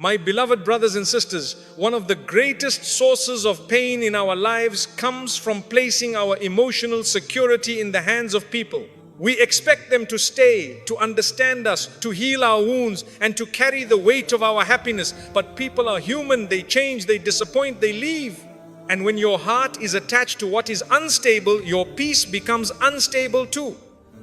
My beloved brothers and sisters, one of the greatest sources of pain in our lives comes from placing our emotional security in the hands of people. We expect them to stay, to understand us, to heal our wounds, and to carry the weight of our happiness. But people are human, they change, they disappoint, they leave. And when your heart is attached to what is unstable, your peace becomes unstable too.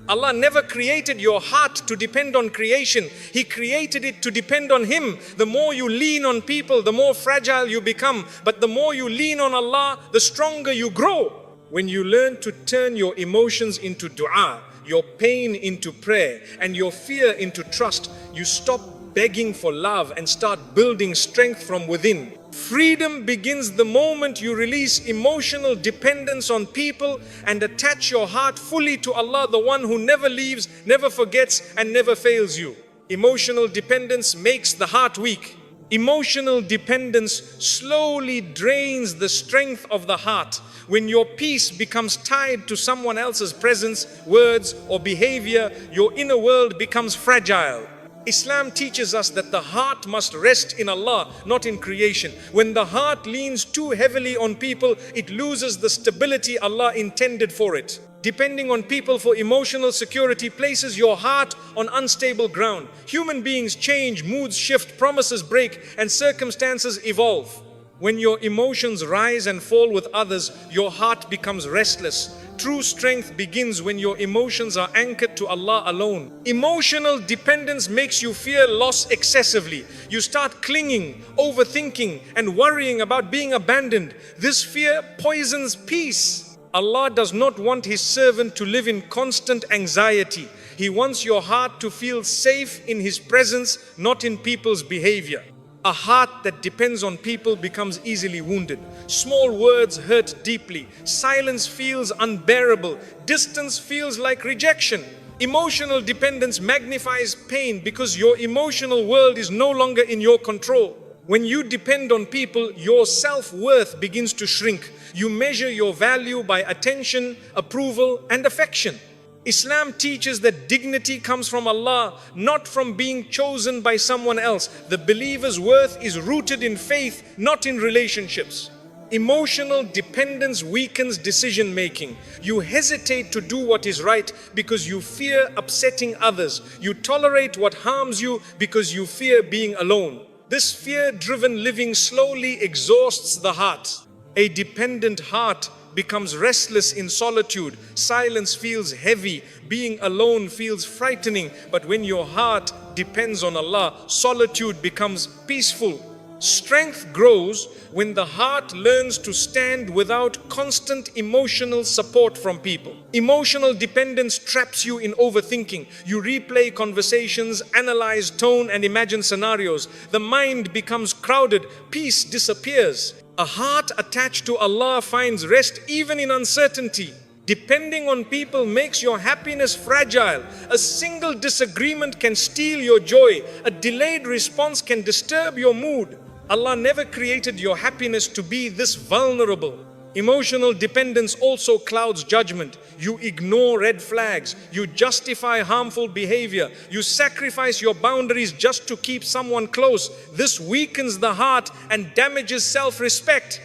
Allah never created your heart to depend on creation. He created it to depend on Him. The more you lean on people, the more fragile you become. But the more you lean on Allah, the stronger you grow. When you learn to turn your emotions into dua, your pain into prayer, and your fear into trust, you stop begging for love and start building strength from within. Freedom begins the moment you release emotional dependence on people and attach your heart fully to Allah, the one who never leaves, never forgets, and never fails you. Emotional dependence makes the heart weak. Emotional dependence slowly drains the strength of the heart. When your peace becomes tied to someone else's presence, words, or behavior, your inner world becomes fragile. Islam teaches us that the heart must rest in Allah, not in creation. When the heart leans too heavily on people, it loses the stability Allah intended for it. Depending on people for emotional security places your heart on unstable ground. Human beings change, moods shift, promises break, and circumstances evolve. When your emotions rise and fall with others, your heart becomes restless. True strength begins when your emotions are anchored to Allah alone. Emotional dependence makes you fear loss excessively. You start clinging, overthinking, and worrying about being abandoned. This fear poisons peace. Allah does not want His servant to live in constant anxiety. He wants your heart to feel safe in His presence, not in people's behavior. A heart that depends on people becomes easily wounded. Small words hurt deeply. Silence feels unbearable. Distance feels like rejection. Emotional dependence magnifies pain because your emotional world is no longer in your control. When you depend on people, your self-worth begins to shrink. You measure your value by attention, approval, and affection. Islam teaches that dignity comes from Allah, not from being chosen by someone else. The believer's worth is rooted in faith, not in relationships. Emotional dependence weakens decision making. You hesitate to do what is right because you fear upsetting others. You tolerate what harms you because you fear being alone. This fear-driven living slowly exhausts the heart. A dependent heart becomes restless in solitude. Silence feels heavy. Being alone feels frightening. But when your heart depends on Allah, solitude becomes peaceful. Strength grows when the heart learns to stand without constant emotional support from people. Emotional dependence traps you in overthinking. You replay conversations, analyze tone, and imagine scenarios. The mind becomes crowded. Peace disappears. A heart attached to Allah finds rest even in uncertainty. Depending on people makes your happiness fragile. A single disagreement can steal your joy. A delayed response can disturb your mood. Allah never created your happiness to be this vulnerable. Emotional dependence also clouds judgment. You ignore red flags. You justify harmful behavior. You sacrifice your boundaries just to keep someone close. This weakens the heart and damages self-respect.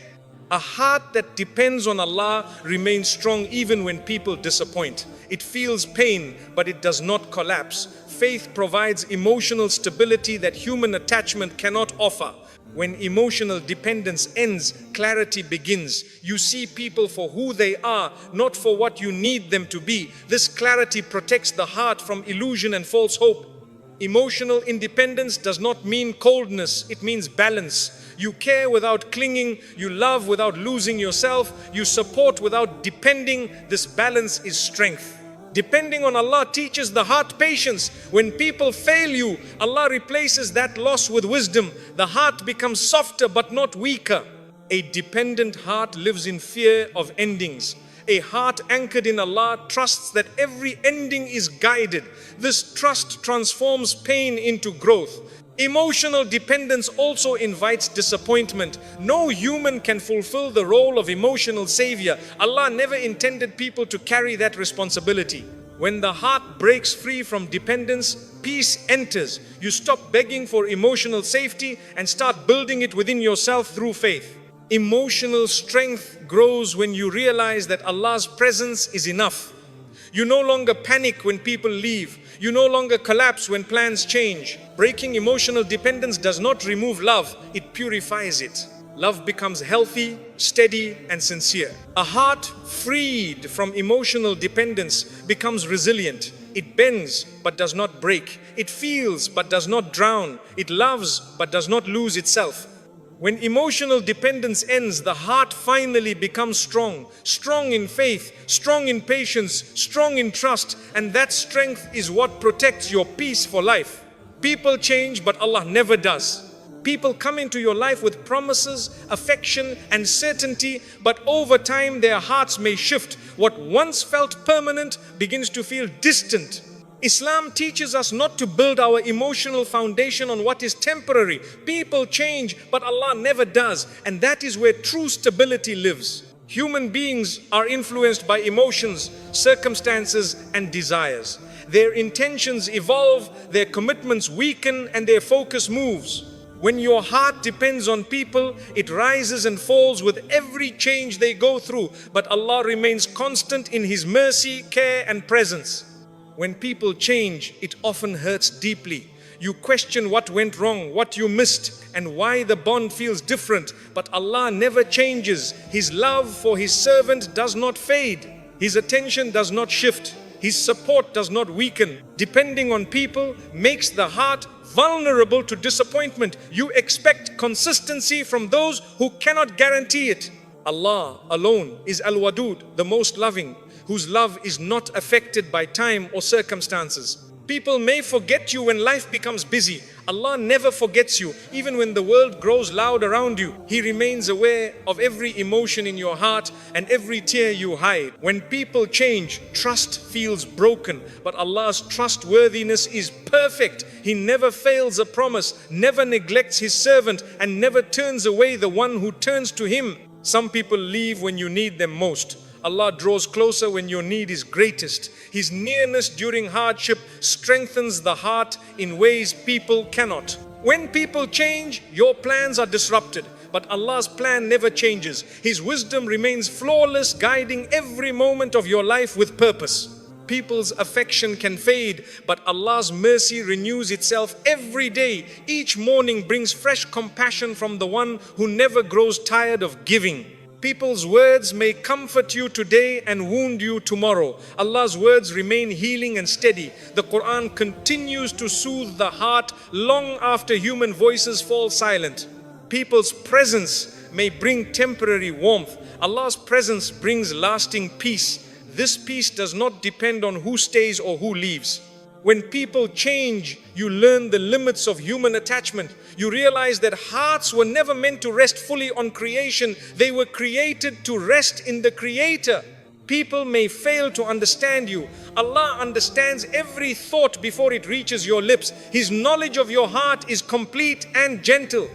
A heart that depends on Allah remains strong even when people disappoint. It feels pain, but it does not collapse. Faith provides emotional stability that human attachment cannot offer. When emotional dependence ends, clarity begins. You see people for who they are, not for what you need them to be. This clarity protects the heart from illusion and false hope. Emotional independence does not mean coldness, it means balance. You care without clinging, you love without losing yourself, you support without depending. This balance is strength. Depending on Allah teaches the heart patience. When people fail you, Allah replaces that loss with wisdom. The heart becomes softer but not weaker. A dependent heart lives in fear of endings. A heart anchored in Allah trusts that every ending is guided. This trust transforms pain into growth. Emotional dependence also invites disappointment. No human can fulfill the role of emotional savior. Allah never intended people to carry that responsibility. When the heart breaks free from dependence, peace enters. You stop begging for emotional safety and start building it within yourself through faith. Emotional strength grows when you realize that Allah's presence is enough. You no longer panic when people leave. You no longer collapse when plans change. Breaking emotional dependence does not remove love, it purifies it. Love becomes healthy, steady, and sincere. A heart freed from emotional dependence becomes resilient. It bends but does not break. It feels but does not drown. It loves but does not lose itself. When emotional dependence ends, the heart finally becomes strong. Strong in faith, strong in patience, strong in trust, and that strength is what protects your peace for life. People change, but Allah never does. People come into your life with promises, affection, and certainty, but over time their hearts may shift. What once felt permanent begins to feel distant. Islam teaches us not to build our emotional foundation on what is temporary. People change, but Allah never does, and that is where true stability lives. Human beings are influenced by emotions, circumstances, and desires. Their intentions evolve, their commitments weaken, and their focus moves. When your heart depends on people, it rises and falls with every change they go through, but Allah remains constant in His mercy, care, and presence. When people change, it often hurts deeply. You question what went wrong, what you missed, and why the bond feels different. But Allah never changes. His love for His servant does not fade. His attention does not shift. His support does not weaken. Depending on people makes the heart vulnerable to disappointment. You expect consistency from those who cannot guarantee it. Allah alone is Al-Wadud, the most loving, whose love is not affected by time or circumstances. People may forget you when life becomes busy. Allah never forgets you. Even when the world grows loud around you, He remains aware of every emotion in your heart and every tear you hide. When people change, trust feels broken, but Allah's trustworthiness is perfect. He never fails a promise, never neglects His servant, and never turns away the one who turns to Him. Some people leave when you need them most. Allah draws closer when your need is greatest. His nearness during hardship strengthens the heart in ways people cannot. When people change, your plans are disrupted, but Allah's plan never changes. His wisdom remains flawless, guiding every moment of your life with purpose. People's affection can fade, but Allah's mercy renews itself every day. Each morning brings fresh compassion from the one who never grows tired of giving. People's words may comfort you today and wound you tomorrow. Allah's words remain healing and steady. The Quran continues to soothe the heart long after human voices fall silent. People's presence may bring temporary warmth. Allah's presence brings lasting peace. This peace does not depend on who stays or who leaves. When people change, you learn the limits of human attachment. You realize that hearts were never meant to rest fully on creation. They were created to rest in the Creator. People may fail to understand you. Allah understands every thought before it reaches your lips. His knowledge of your heart is complete and gentle.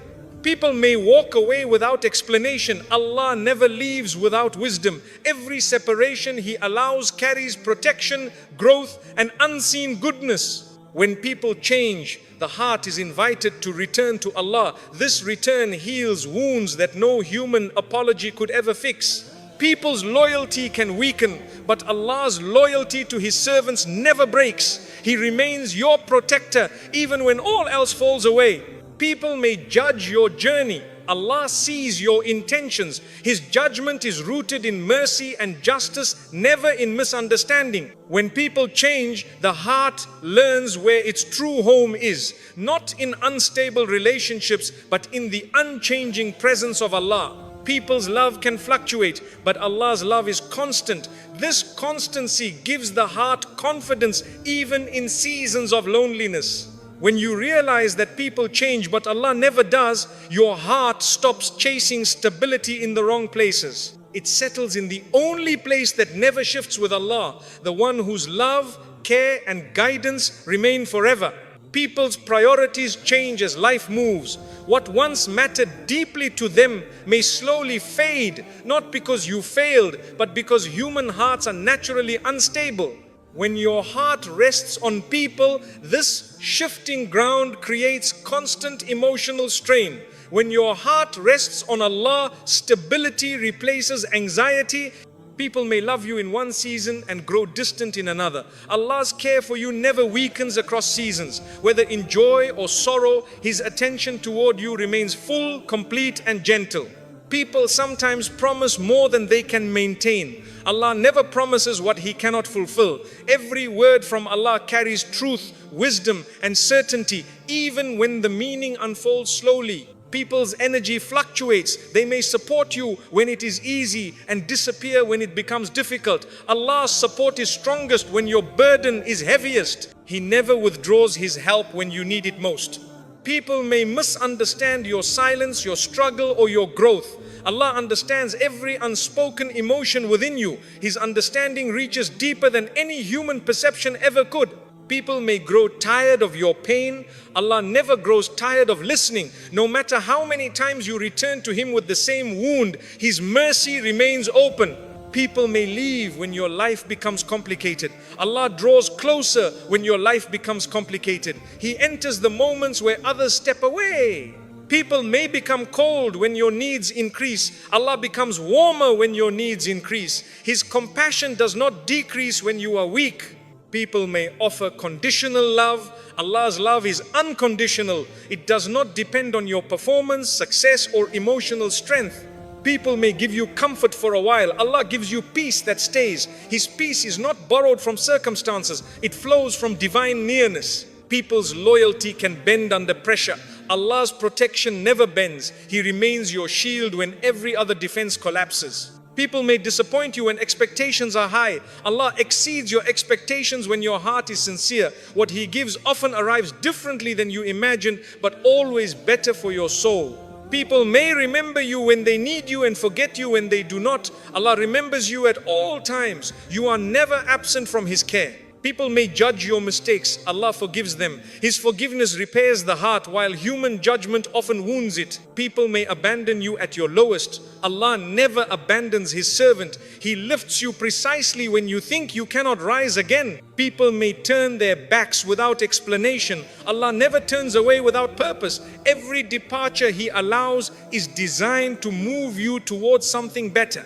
People may walk away without explanation. Allah never leaves without wisdom. Every separation He allows carries protection, growth, and unseen goodness. When people change, the heart is invited to return to Allah. This return heals wounds that no human apology could ever fix. People's loyalty can weaken, but Allah's loyalty to His servants never breaks. He remains your protector even when all else falls away. People may judge your journey. Allah sees your intentions. His judgment is rooted in mercy and justice, never in misunderstanding. When people change, the heart learns where its true home is, not in unstable relationships, but in the unchanging presence of Allah. People's love can fluctuate, but Allah's love is constant. This constancy gives the heart confidence even in seasons of loneliness. When you realize that people change but Allah never does, your heart stops chasing stability in the wrong places. It settles in the only place that never shifts with Allah, the one whose love, care, and guidance remain forever. People's priorities change as life moves. What once mattered deeply to them may slowly fade, not because you failed, but because human hearts are naturally unstable. When your heart rests on people, this shifting ground creates constant emotional strain. When your heart rests on Allah, stability replaces anxiety. People may love you in one season and grow distant in another. Allah's care for you never weakens across seasons. Whether in joy or sorrow, His attention toward you remains full, complete and gentle. People sometimes promise more than they can maintain. Allah never promises what He cannot fulfill. Every word from Allah carries truth, wisdom and certainty, even when the meaning unfolds slowly. People's energy fluctuates. They may support you when it is easy and disappear when it becomes difficult. Allah's support is strongest when your burden is heaviest. He never withdraws His help when you need it most. People may misunderstand your silence, your struggle or your growth. Allah understands every unspoken emotion within you. His understanding reaches deeper than any human perception ever could. People may grow tired of your pain. Allah never grows tired of listening. No matter how many times you return to Him with the same wound, His mercy remains open. People may leave when your life becomes complicated. Allah draws closer when your life becomes complicated. He enters the moments where others step away. People may become cold when your needs increase. Allah becomes warmer when your needs increase. His compassion does not decrease when you are weak. People may offer conditional love. Allah's love is unconditional. It does not depend on your performance, success or emotional strength. People may give you comfort for a while. Allah gives you peace that stays. His peace is not borrowed from circumstances. It flows from divine nearness. People's loyalty can bend under pressure. Allah's protection never bends. He remains your shield when every other defense collapses. People may disappoint you when expectations are high. Allah exceeds your expectations when your heart is sincere. What He gives often arrives differently than you imagine, but always better for your soul. People may remember you when they need you and forget you when they do not. Allah remembers you at all times. You are never absent from His care. People may judge your mistakes. Allah forgives them. His forgiveness repairs the heart, while human judgment often wounds it. People may abandon you at your lowest. Allah never abandons His servant. He lifts you precisely when you think you cannot rise again. People may turn their backs without explanation. Allah never turns away without purpose. Every departure He allows is designed to move you towards something better.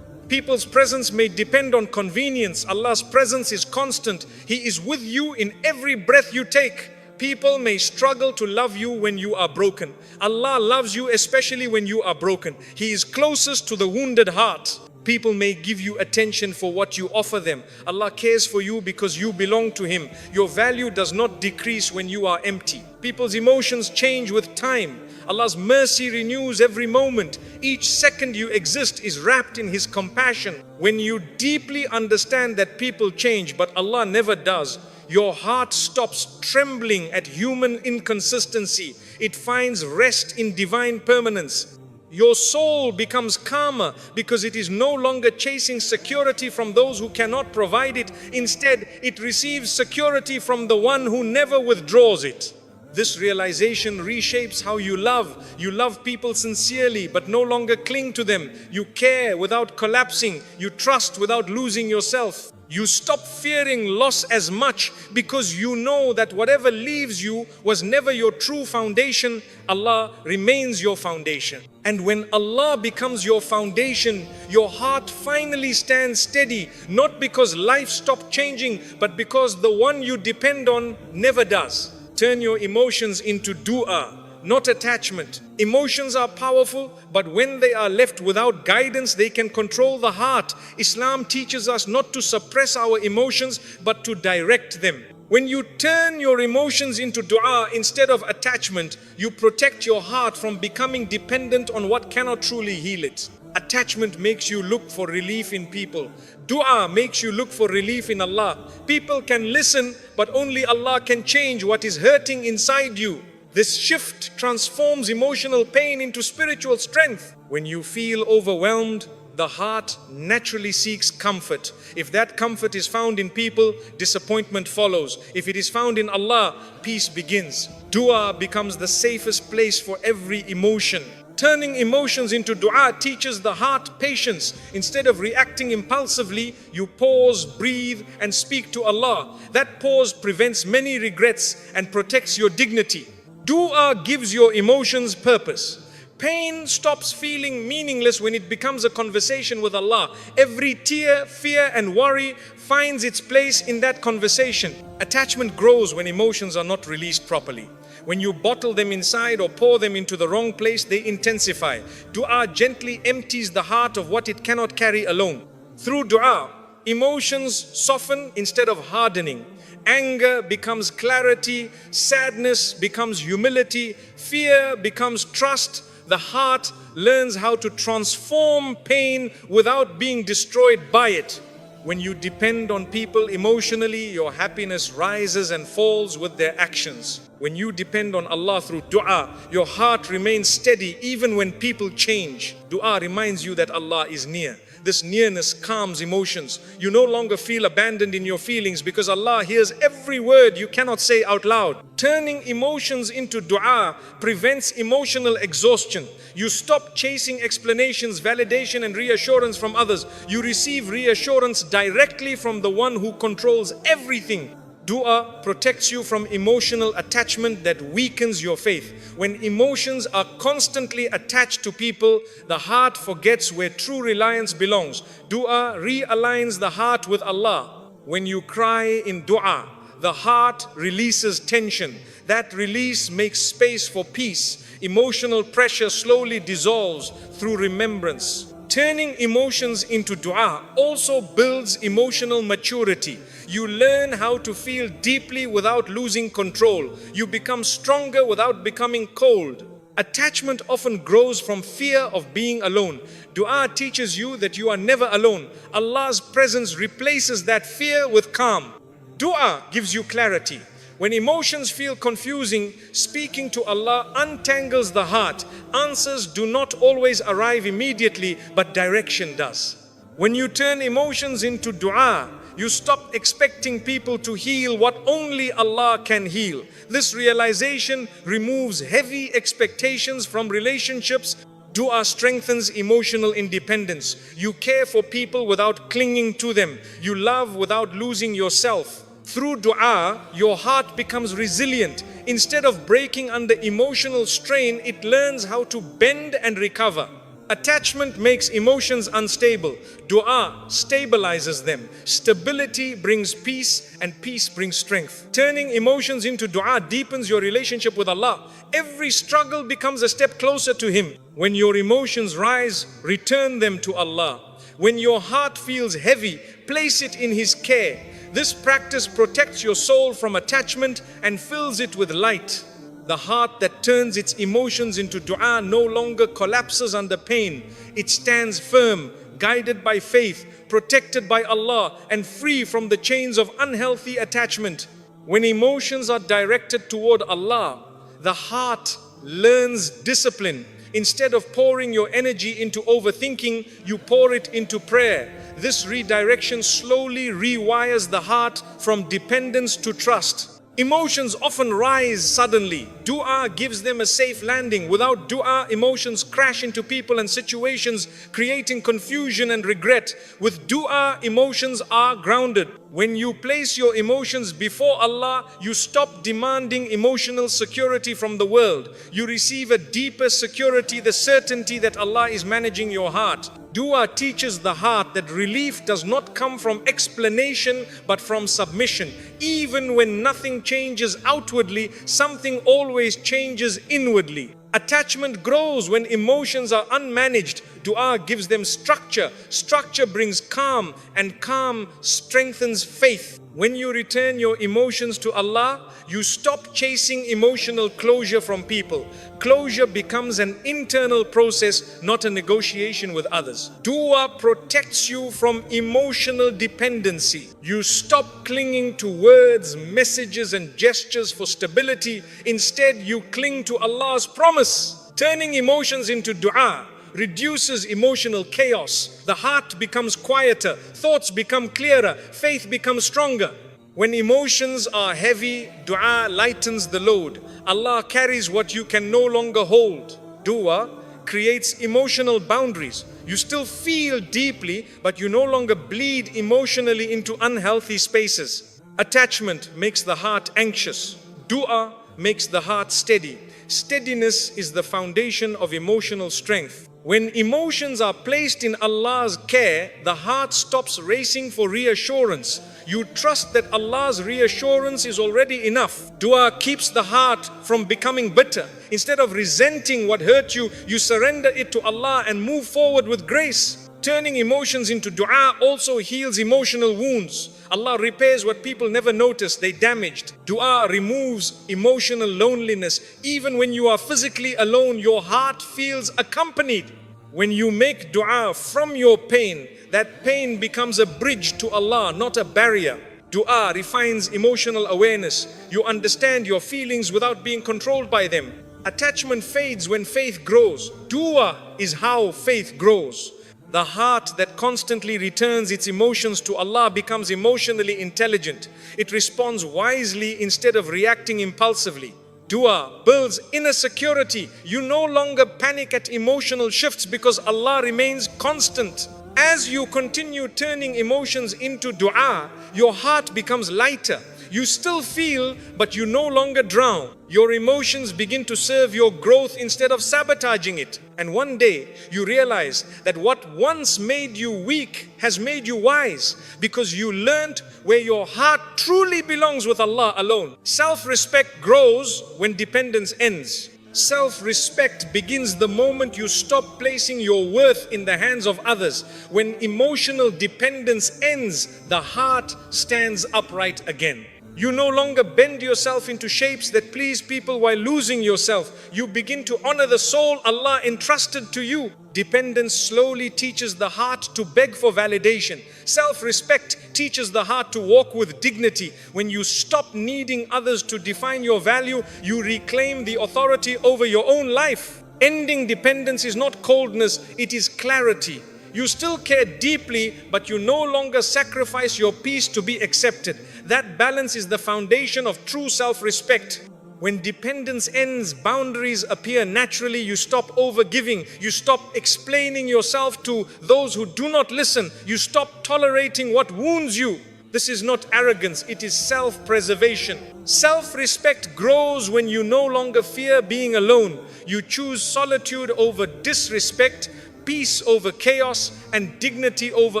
People's presence may depend on convenience. Allah's presence is constant. He is with you in every breath you take. People may struggle to love you when you are broken. Allah loves you especially when you are broken. He is closest to the wounded heart. People may give you attention for what you offer them. Allah cares for you because you belong to Him. Your value does not decrease when you are empty. People's emotions change with time. Allah's mercy renews every moment. Each second you exist is wrapped in His compassion. When you deeply understand that people change, but Allah never does, your heart stops trembling at human inconsistency. It finds rest in divine permanence. Your soul becomes calmer because it is no longer chasing security from those who cannot provide it. Instead, it receives security from the one who never withdraws it. This realization reshapes how you love. You love people sincerely but no longer cling to them. You care without collapsing. You trust without losing yourself. You stop fearing loss as much because you know that whatever leaves you was never your true foundation. Allah remains your foundation. And when Allah becomes your foundation, your heart finally stands steady, not because life stopped changing, but because the one you depend on never does. Turn your emotions into dua, not attachment. Emotions are powerful, but when they are left without guidance, they can control the heart. Islam teaches us not to suppress our emotions, but to direct them. When you turn your emotions into dua instead of attachment, you protect your heart from becoming dependent on what cannot truly heal it. Attachment makes you look for relief in people. Dua makes you look for relief in Allah. People can listen, but only Allah can change what is hurting inside you. This shift transforms emotional pain into spiritual strength. When you feel overwhelmed, the heart naturally seeks comfort. If that comfort is found in people, disappointment follows. If it is found in Allah, peace begins. Dua becomes the safest place for every emotion. Turning emotions into dua teaches the heart patience. Instead of reacting impulsively, you pause, breathe, and speak to Allah. That pause prevents many regrets and protects your dignity. Dua gives your emotions purpose. Pain stops feeling meaningless when it becomes a conversation with Allah. Every tear, fear, and worry finds its place in that conversation. Attachment grows when emotions are not released properly. When you bottle them inside or pour them into the wrong place, they intensify. Dua gently empties the heart of what it cannot carry alone. Through dua, emotions soften instead of hardening. Anger becomes clarity, sadness becomes humility, fear becomes trust. The heart learns how to transform pain without being destroyed by it. When you depend on people emotionally, your happiness rises and falls with their actions. When you depend on Allah through dua, your heart remains steady even when people change. Dua reminds you that Allah is near. This nearness calms emotions. You no longer feel abandoned in your feelings because Allah hears every word you cannot say out loud. Turning emotions into dua prevents emotional exhaustion. You stop chasing explanations, validation, and reassurance from others. You receive reassurance directly from the one who controls everything. Dua protects you from emotional attachment that weakens your faith. When emotions are constantly attached to people, the heart forgets where true reliance belongs. Dua realigns the heart with Allah. When you cry in dua, the heart releases tension. That release makes space for peace. Emotional pressure slowly dissolves through remembrance. Turning emotions into dua also builds emotional maturity. You learn how to feel deeply without losing control. You become stronger without becoming cold. Attachment often grows from fear of being alone. Dua teaches you that you are never alone. Allah's presence replaces that fear with calm. Dua gives you clarity. When emotions feel confusing, speaking to Allah untangles the heart. Answers do not always arrive immediately, but direction does. When you turn emotions into dua, you stop expecting people to heal what only Allah can heal. This realization removes heavy expectations from relationships. Dua strengthens emotional independence. You care for people without clinging to them. You love without losing yourself. Through dua, your heart becomes resilient. Instead of breaking under emotional strain, it learns how to bend and recover. Attachment makes emotions unstable. Dua stabilizes them. Stability brings peace, and peace brings strength. Turning emotions into dua deepens your relationship with Allah. Every struggle becomes a step closer to Him. When your emotions rise, return them to Allah. When your heart feels heavy, place it in His care. This practice protects your soul from attachment and fills it with light. The heart that turns its emotions into dua no longer collapses under pain. It stands firm, guided by faith, protected by Allah, and free from the chains of unhealthy attachment. When emotions are directed toward Allah, the heart learns discipline. Instead of pouring your energy into overthinking, you pour it into prayer. This redirection slowly rewires the heart from dependence to trust. Emotions often rise suddenly. Dua gives them a safe landing. Without dua, emotions crash into people and situations, creating confusion and regret. With dua, emotions are grounded. When you place your emotions before Allah, you stop demanding emotional security from the world. You receive a deeper security, the certainty that Allah is managing your heart. Dua teaches the heart that relief does not come from explanation but from submission. Even when nothing changes outwardly, something always changes inwardly. Attachment grows when emotions are unmanaged. Dua gives them structure. Structure brings calm, and calm strengthens faith. When you return your emotions to Allah, you stop chasing emotional closure from people. Closure becomes an internal process, not a negotiation with others. Dua protects you from emotional dependency. You stop clinging to words, messages, and gestures for stability. Instead, you cling to Allah's promise. Turning emotions into dua reduces emotional chaos. The heart becomes quieter, thoughts become clearer, faith becomes stronger. When emotions are heavy, dua lightens the load. Allah carries what you can no longer hold. Dua creates emotional boundaries. You still feel deeply, but you no longer bleed emotionally into unhealthy spaces. Attachment makes the heart anxious. Dua makes the heart steady. Steadiness is the foundation of emotional strength. When emotions are placed in Allah's care, the heart stops racing for reassurance. You trust that Allah's reassurance is already enough. Dua keeps the heart from becoming bitter. Instead of resenting what hurt you, you surrender it to Allah and move forward with grace. Turning emotions into dua also heals emotional wounds. Allah repairs what people never noticed they damaged. Dua removes emotional loneliness. Even when you are physically alone, your heart feels accompanied. When you make dua from your pain, that pain becomes a bridge to Allah, not a barrier. Dua refines emotional awareness. You understand your feelings without being controlled by them. Attachment fades when faith grows. Dua is how faith grows. The heart that constantly returns its emotions to Allah becomes emotionally intelligent. It responds wisely instead of reacting impulsively. Dua builds inner security. You no longer panic at emotional shifts because Allah remains constant. As you continue turning emotions into dua, your heart becomes lighter. You still feel, but you no longer drown. Your emotions begin to serve your growth instead of sabotaging it. And one day, you realize that what once made you weak has made you wise, because you learned where your heart truly belongs with Allah alone. Self-respect grows when dependence ends. Self-respect begins the moment you stop placing your worth in the hands of others. When emotional dependence ends, the heart stands upright again. You no longer bend yourself into shapes that please people while losing yourself. You begin to honor the soul Allah entrusted to you. Dependence slowly teaches the heart to beg for validation. Self-respect teaches the heart to walk with dignity. When you stop needing others to define your value, you reclaim the authority over your own life. Ending dependence is not coldness, it is clarity. You still care deeply, but you no longer sacrifice your peace to be accepted. That balance is the foundation of true self-respect. When dependence ends, boundaries appear naturally. You stop overgiving. You stop explaining yourself to those who do not listen. You stop tolerating what wounds you. This is not arrogance, it is self-preservation. Self-respect grows when you no longer fear being alone. You choose solitude over disrespect, peace over chaos, and dignity over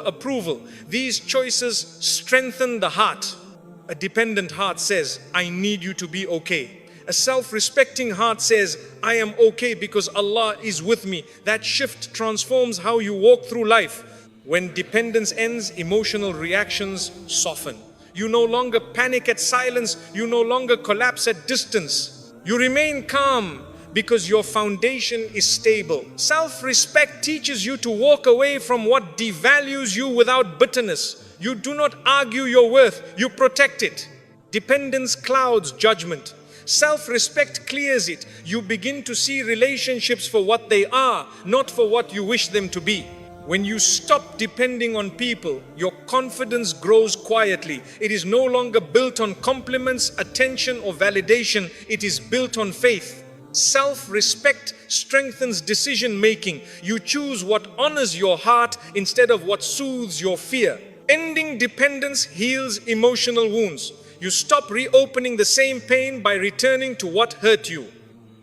approval. These choices strengthen the heart. A dependent heart says, I need you to be okay. A self-respecting heart says, I am okay because Allah is with me. That shift transforms how you walk through life. When dependence ends, emotional reactions soften. You no longer panic at silence. You no longer collapse at distance. You remain calm because your foundation is stable. Self-respect teaches you to walk away from what devalues you without bitterness. You do not argue your worth, you protect it. Dependence clouds judgment. Self-respect clears it. You begin to see relationships for what they are, not for what you wish them to be. When you stop depending on people, your confidence grows quietly. It is no longer built on compliments, attention, or validation. It is built on faith. Self-respect strengthens decision-making. You choose what honors your heart instead of what soothes your fear. Ending dependence heals emotional wounds. You stop reopening the same pain by returning to what hurt you.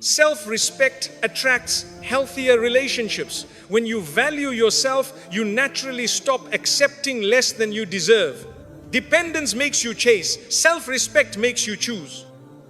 Self-respect attracts healthier relationships. When you value yourself, you naturally stop accepting less than you deserve. Dependence makes you chase. Self-respect makes you choose.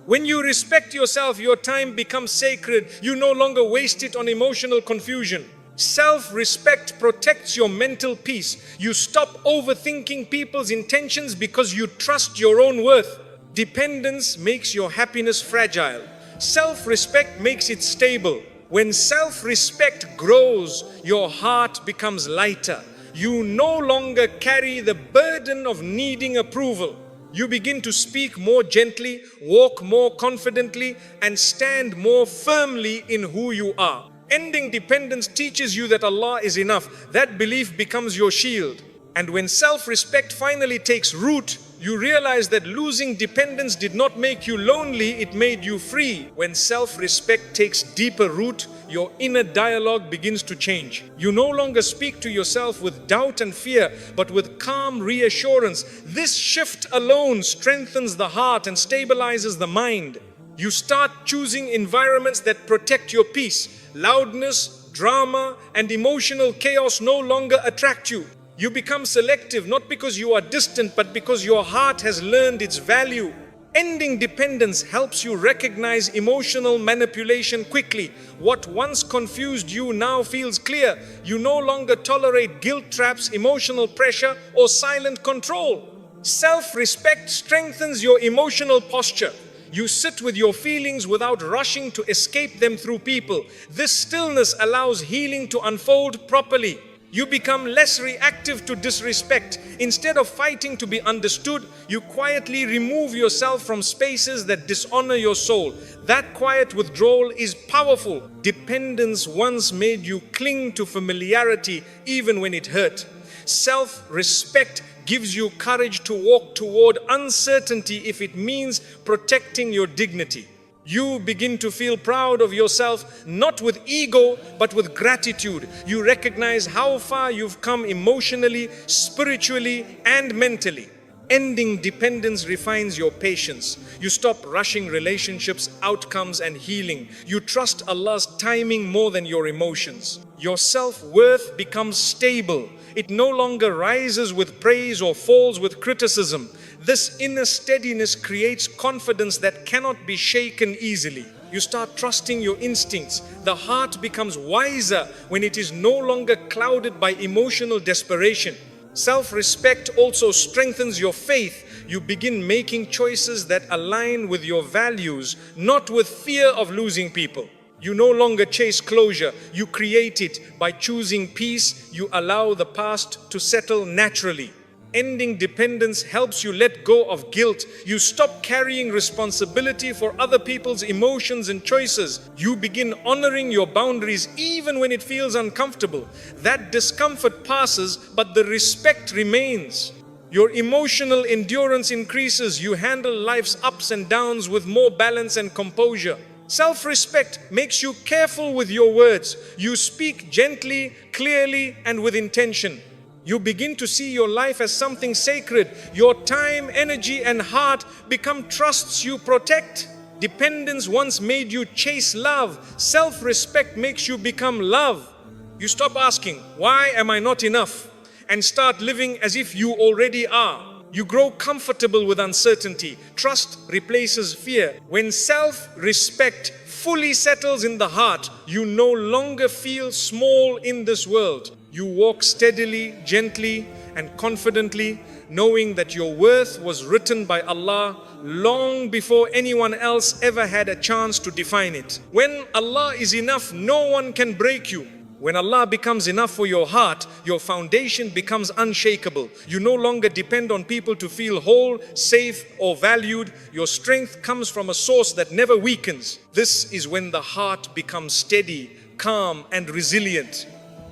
When you respect yourself, your time becomes sacred. You no longer waste it on emotional confusion. Self-respect protects your mental peace. You stop overthinking people's intentions because you trust your own worth. Dependence makes your happiness fragile. Self-respect makes it stable. When self-respect grows, your heart becomes lighter. You no longer carry the burden of needing approval. You begin to speak more gently, walk more confidently, and stand more firmly in who you are. Ending dependence teaches you that Allah is enough. That belief becomes your shield. And when self-respect finally takes root, You realize that losing dependence did not make you lonely, it made you free. When self-respect takes deeper root, your inner dialogue begins to change. You no longer speak to yourself with doubt and fear, but with calm reassurance. This shift alone strengthens the heart and stabilizes the mind. You start choosing environments that protect your peace. Loudness, drama, and emotional chaos no longer attract you. You become selective, not because you are distant, but because your heart has learned its value. Ending dependence helps you recognize emotional manipulation quickly. What once confused you now feels clear. You no longer tolerate guilt traps, emotional pressure, or silent control. Self-respect strengthens your emotional posture. You sit with your feelings without rushing to escape them through people. This stillness allows healing to unfold properly. You become less reactive to disrespect. Instead of fighting to be understood, you quietly remove yourself from spaces that dishonor your soul. That quiet withdrawal is powerful. Dependence once made you cling to familiarity even when it hurt. Self-respect gives you courage to walk toward uncertainty if it means protecting your dignity. You begin to feel proud of yourself, not with ego, but with gratitude. You recognize how far you've come emotionally, spiritually, and mentally. Ending dependence refines your patience. You stop rushing relationships, outcomes, and healing. You trust Allah's timing more than your emotions. Your self-worth becomes stable. It no longer rises with praise or falls with criticism. This inner steadiness creates confidence that cannot be shaken easily. You start trusting your instincts. The heart becomes wiser when it is no longer clouded by emotional desperation. Self-respect also strengthens your faith. You begin making choices that align with your values, not with fear of losing people. You no longer chase closure, you create it. By choosing peace, you allow the past to settle naturally. Ending dependence helps you let go of guilt. You stop carrying responsibility for other people's emotions and choices. You begin honoring your boundaries even when it feels uncomfortable. That discomfort passes, but the respect remains. Your emotional endurance increases. You handle life's ups and downs with more balance and composure. Self-respect makes you careful with your words. You speak gently, clearly, and with intention. You begin to see your life as something sacred. Your time, energy, and heart become trusts you protect. Dependence once made you chase love. Self-respect makes you become love. You stop asking, "Why am I not enough?" and start living as if you already are. You grow comfortable with uncertainty. Trust replaces fear. When self-respect fully settles in the heart, you no longer feel small in this world. You walk steadily, gently, and confidently, knowing that your worth was written by Allah long before anyone else ever had a chance to define it. When Allah is enough, no one can break you. When Allah becomes enough for your heart, your foundation becomes unshakable. You no longer depend on people to feel whole, safe, or valued. Your strength comes from a source that never weakens. This is when the heart becomes steady, calm, and resilient.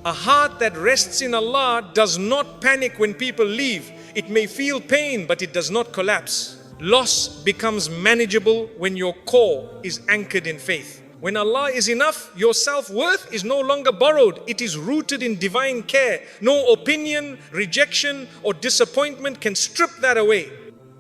A heart that rests in Allah does not panic when people leave. It may feel pain, but it does not collapse. Loss becomes manageable when your core is anchored in faith. When Allah is enough, your self-worth is no longer borrowed. It is rooted in divine care. No opinion, rejection, or disappointment can strip that away.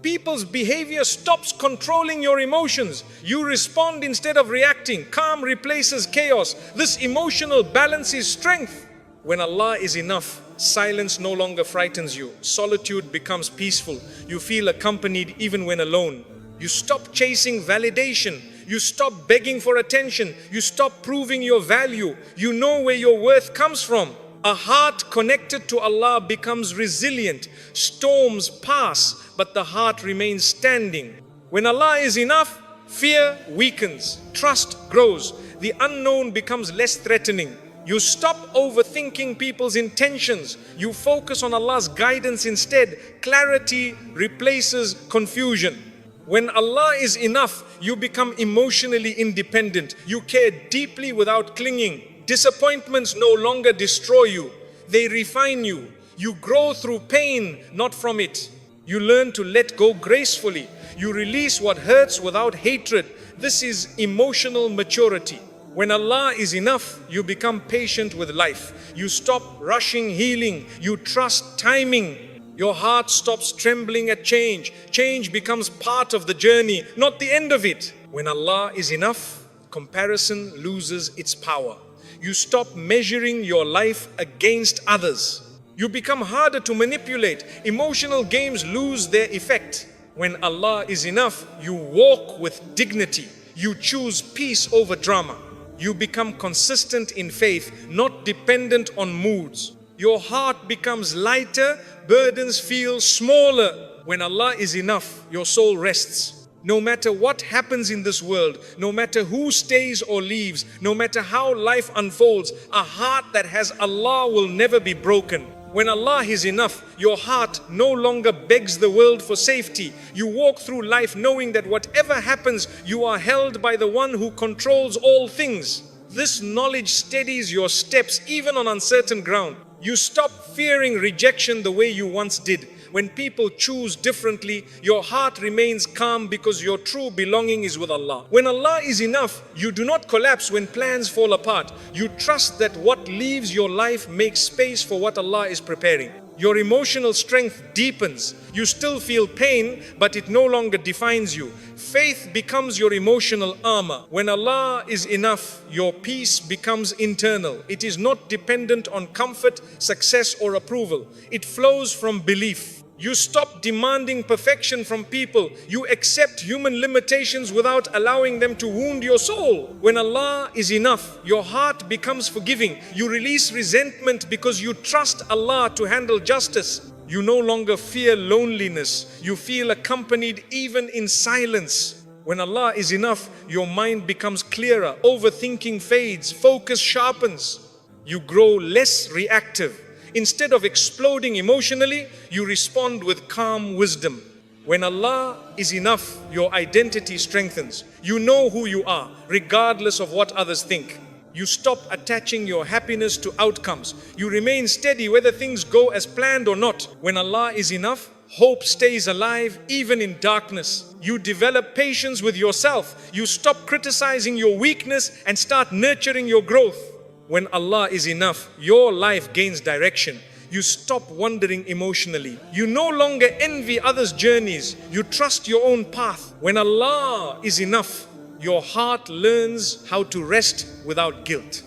People's behavior stops controlling your emotions. You respond instead of reacting. Calm replaces chaos. This emotional balance is strength. When Allah is enough, silence no longer frightens you. Solitude becomes peaceful. You feel accompanied even when alone. You stop chasing validation. You stop begging for attention. You stop proving your value. You know where your worth comes from. A heart connected to Allah becomes resilient. Storms pass, but the heart remains standing. When Allah is enough, fear weakens. Trust grows. The unknown becomes less threatening. You stop overthinking people's intentions. You focus on Allah's guidance instead. Clarity replaces confusion. When Allah is enough, you become emotionally independent. You care deeply without clinging. Disappointments no longer destroy you. They refine you. You grow through pain, not from it. You learn to let go gracefully. You release what hurts without hatred. This is emotional maturity. When Allah is enough, you become patient with life. You stop rushing healing. You trust timing. Your heart stops trembling at change. Change becomes part of the journey, not the end of it. When Allah is enough, comparison loses its power. You stop measuring your life against others. You become harder to manipulate. Emotional games lose their effect. When Allah is enough, you walk with dignity. You choose peace over drama. You become consistent in faith, not dependent on moods. Your heart becomes lighter, burdens feel smaller. When Allah is enough, your soul rests. No matter what happens in this world, no matter who stays or leaves, no matter how life unfolds, a heart that has Allah will never be broken. When Allah is enough, your heart no longer begs the world for safety. You walk through life knowing that whatever happens, you are held by the one who controls all things. This knowledge steadies your steps even on uncertain ground. You stop fearing rejection the way you once did. When people choose differently, your heart remains calm because your true belonging is with Allah. When Allah is enough, you do not collapse when plans fall apart. You trust that what leaves your life makes space for what Allah is preparing. Your emotional strength deepens. You still feel pain, but it no longer defines you. Faith becomes your emotional armor. When Allah is enough, your peace becomes internal. It is not dependent on comfort, success, or approval. It flows from belief. You stop demanding perfection from people. You accept human limitations without allowing them to wound your soul. When Allah is enough, your heart becomes forgiving. You release resentment because you trust Allah to handle justice. You no longer fear loneliness. You feel accompanied even in silence. When Allah is enough, your mind becomes clearer. Overthinking fades. Focus sharpens. You grow less reactive. Instead of exploding emotionally, you respond with calm wisdom. When Allah is enough, your identity strengthens. You know who you are, regardless of what others think. You stop attaching your happiness to outcomes. You remain steady whether things go as planned or not. When Allah is enough, hope stays alive even in darkness. You develop patience with yourself. You stop criticizing your weakness and start nurturing your growth. When Allah is enough, your life gains direction. You stop wandering emotionally. You no longer envy others' journeys. You trust your own path. When Allah is enough, your heart learns how to rest without guilt.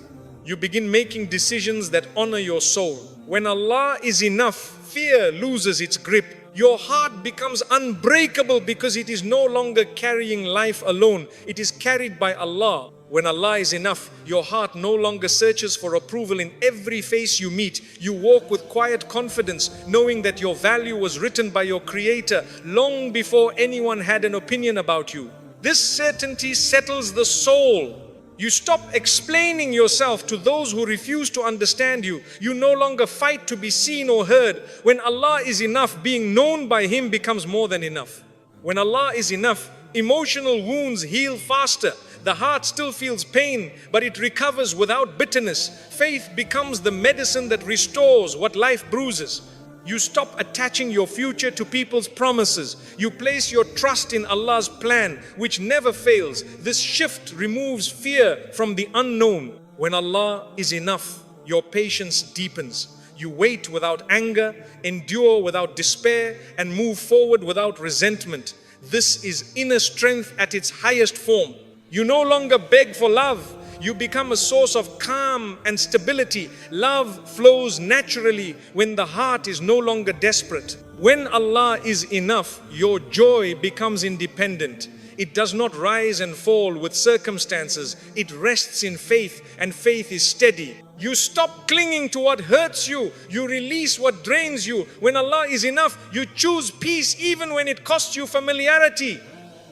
You begin making decisions that honor your soul. When Allah is enough, fear loses its grip. Your heart becomes unbreakable because it is no longer carrying life alone. It is carried by Allah. When Allah is enough, your heart no longer searches for approval in every face you meet. You walk with quiet confidence, knowing that your value was written by your Creator long before anyone had an opinion about you. This certainty settles the soul. You stop explaining yourself to those who refuse to understand you. You no longer fight to be seen or heard. When Allah is enough, being known by Him becomes more than enough. When Allah is enough, emotional wounds heal faster. The heart still feels pain, but it recovers without bitterness. Faith becomes the medicine that restores what life bruises. You stop attaching your future to people's promises. You place your trust in Allah's plan, which never fails. This shift removes fear from the unknown. When Allah is enough, your patience deepens. You wait without anger, endure without despair, and move forward without resentment. This is inner strength at its highest form. You no longer beg for love. You become a source of calm and stability. Love flows naturally when the heart is no longer desperate. When Allah is enough, your joy becomes independent. It does not rise and fall with circumstances. It rests in faith, and faith is steady. You stop clinging to what hurts you. You release what drains you. When Allah is enough, you choose peace even when it costs you familiarity.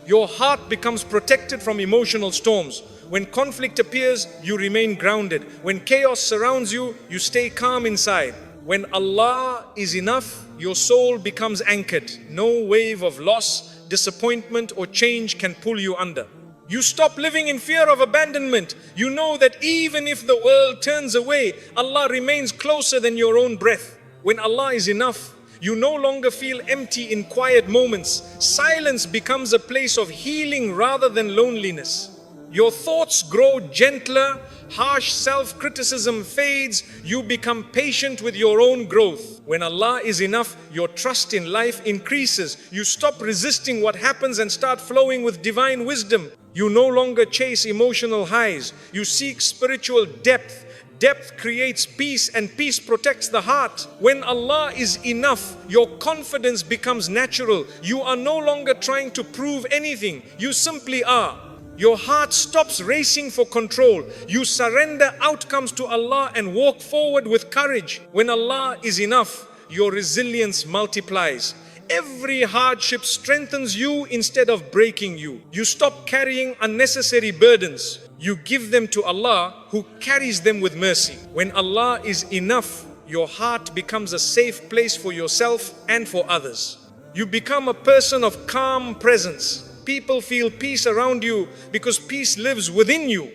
Your heart becomes protected from emotional storms. When conflict appears, you remain grounded. When chaos surrounds you, you stay calm inside. When Allah is enough, your soul becomes anchored. No wave of loss, disappointment, or change can pull you under. You stop living in fear of abandonment. You know that even if the world turns away, Allah remains closer than your own breath. When Allah is enough, You no longer feel empty in quiet moments. Silence becomes a place of healing rather than loneliness. Your thoughts grow gentler, harsh self-criticism fades, you become patient with your own growth. When Allah is enough, your trust in life increases. You stop resisting what happens and start flowing with divine wisdom. You no longer chase emotional highs, you seek spiritual depth. Depth creates peace and peace protects the heart. When Allah is enough, your confidence becomes natural. You are no longer trying to prove anything, you simply are. Your heart stops racing for control. You surrender outcomes to Allah and walk forward with courage. When Allah is enough, your resilience multiplies. Every hardship strengthens you instead of breaking you. You stop carrying unnecessary burdens. You give them to Allah who carries them with mercy. When Allah is enough, your heart becomes a safe place for yourself and for others. You become a person of calm presence. People feel peace around you because peace lives within you.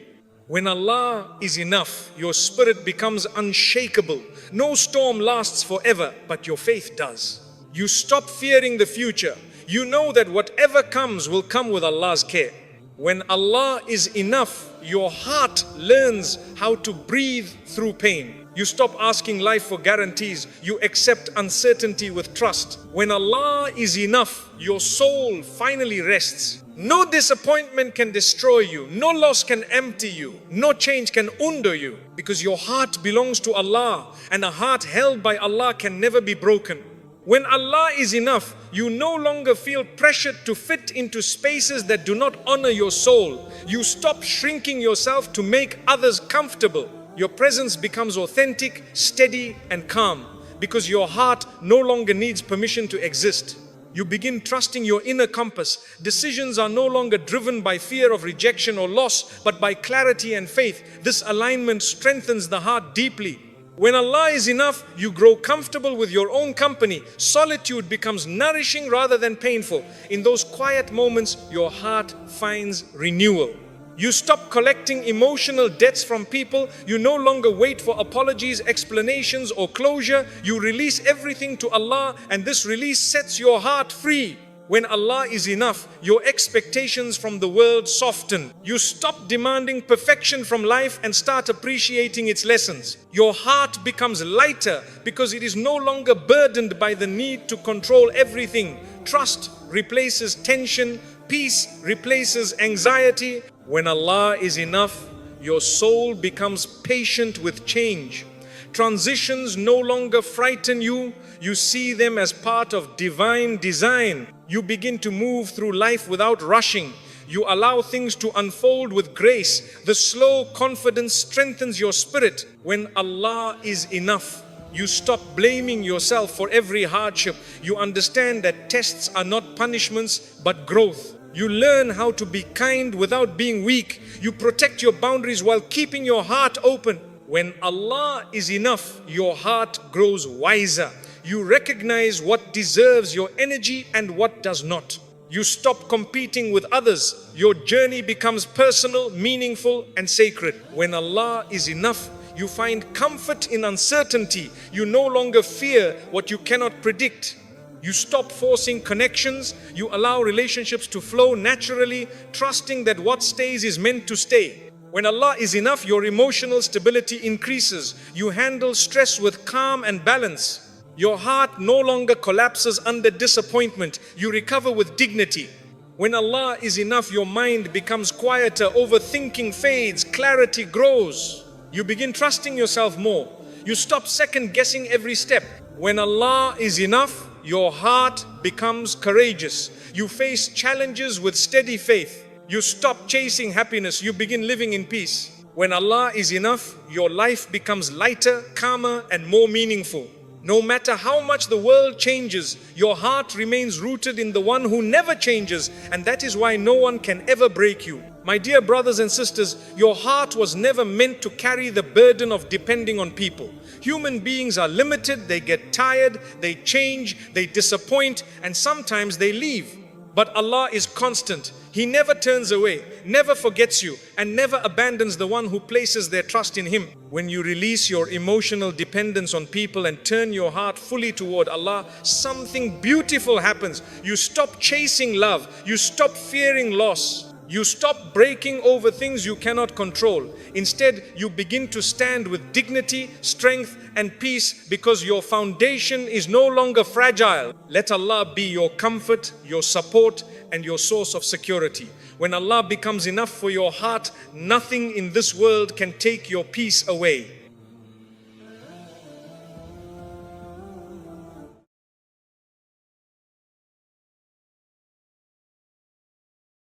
When Allah is enough, your spirit becomes unshakable. No storm lasts forever, but your faith does. You stop fearing the future. You know that whatever comes will come with Allah's care. When Allah is enough, your heart learns how to breathe through pain. You stop asking life for guarantees. You accept uncertainty with trust. When Allah is enough, your soul finally rests. No disappointment can destroy you. No loss can empty you. No change can undo you. Because your heart belongs to Allah, and a heart held by Allah can never be broken. When Allah is enough, you no longer feel pressured to fit into spaces that do not honor your soul. You stop shrinking yourself to make others comfortable. Your presence becomes authentic, steady, and calm because your heart no longer needs permission to exist. You begin trusting your inner compass. Decisions are no longer driven by fear of rejection or loss, but by clarity and faith. This alignment strengthens the heart deeply. When Allah is enough, you grow comfortable with your own company. Solitude becomes nourishing rather than painful. In those quiet moments, your heart finds renewal. You stop collecting emotional debts from people. You no longer wait for apologies, explanations, or closure. You release everything to Allah, and this release sets your heart free. When Allah is enough, your expectations from the world soften. You stop demanding perfection from life and start appreciating its lessons. Your heart becomes lighter because it is no longer burdened by the need to control everything. Trust replaces tension. Peace replaces anxiety. When Allah is enough, your soul becomes patient with change. Transitions no longer frighten you. You see them as part of divine design. You begin to move through life without rushing. You allow things to unfold with grace. The slow confidence strengthens your spirit. When Allah is enough, you stop blaming yourself for every hardship. You understand that tests are not punishments but growth. You learn how to be kind without being weak. You protect your boundaries while keeping your heart open. When Allah is enough, your heart grows wiser. You recognize what deserves your energy and what does not. You stop competing with others. Your journey becomes personal, meaningful, and sacred. When Allah is enough, you find comfort in uncertainty. You no longer fear what you cannot predict. You stop forcing connections. You allow relationships to flow naturally, trusting that what stays is meant to stay. When Allah is enough, your emotional stability increases. You handle stress with calm and balance. Your heart no longer collapses under disappointment. You recover with dignity. When Allah is enough, your mind becomes quieter, overthinking fades, clarity grows. You begin trusting yourself more. You stop second guessing every step. When Allah is enough, your heart becomes courageous. You face challenges with steady faith. You stop chasing happiness. You begin living in peace. When Allah is enough, your life becomes lighter, calmer, and more meaningful. No matter how much the world changes, your heart remains rooted in the one who never changes, and that is why no one can ever break you. My dear brothers and sisters, your heart was never meant to carry the burden of depending on people. Human beings are limited, they get tired, they change, they disappoint, and sometimes they leave. But Allah is constant. He never turns away, never forgets you, and never abandons the one who places their trust in Him. When you release your emotional dependence on people and turn your heart fully toward Allah, something beautiful happens. You stop chasing love. You stop fearing loss. You stop breaking over things you cannot control. Instead, you begin to stand with dignity, strength, and peace because your foundation is no longer fragile. Let Allah be your comfort, your support, and your source of security. When Allah becomes enough for your heart, nothing in this world can take your peace away.